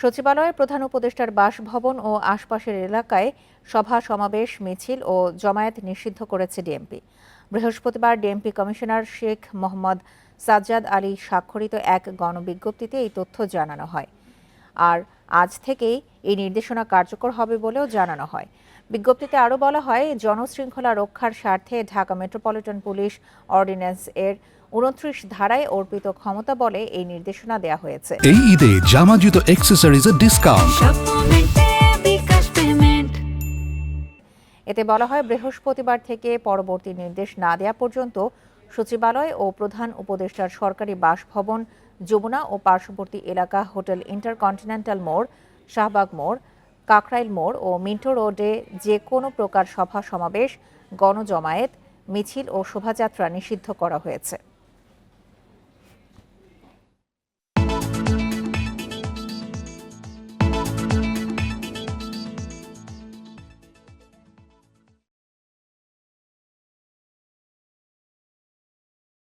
সচিবালয়ে প্রধান উপদেষ্টার বাসভবন ও আশপাশের এলাকায় সভা সমাবেশ, মিছিল ও জমায়েত নিষিদ্ধ করেছে ডিএমপি। বৃহস্পতিবার ডিএমপি কমিশনার শেখ মোহাম্মদ সাজ্জাদ আলী স্বাক্ষরিত এক গণবিজ্ঞপ্তিতে এই তথ্য জানানো হয়। আর আজ থেকেই এই নির্দেশনা কার্যকর হবে বলেও জানানো হয়। বিজ্ঞপ্তিতে আরও বলা হয়, জনশৃঙ্খলা রক্ষার স্বার্থে ঢাকা মেট্রোপলিটন পুলিশ অর্ডিন্যান্স এর ২৯ ধারায় অর্পিত ক্ষমতা বলে এই নির্দেশনা দেওয়া হয়েছে। এই ঈদে জামা জুতো অ্যাক্সেসরিজের ডিসকাউন্ট। এতে বলা হয়, বৃহস্পতিবার থেকে পরবর্তী নির্দেশ না দেওয়া পর্যন্ত সচিবালয় ও প্রধান উপদেষ্টার সরকারি বাসভবন, যমুনা ও পার্শ্ববর্তী এলাকা, হোটেল ইন্টারকন্টিনেন্টাল মোড়, শাহবাগ মোড়, কাকরাইল মোড় ও মিন্টো রোডে যে কোনো প্রকার সভা সমাবেশ, গণজমায়েত, মিছিল ও শোভাযাত্রা নিষিদ্ধ করা হয়েছে।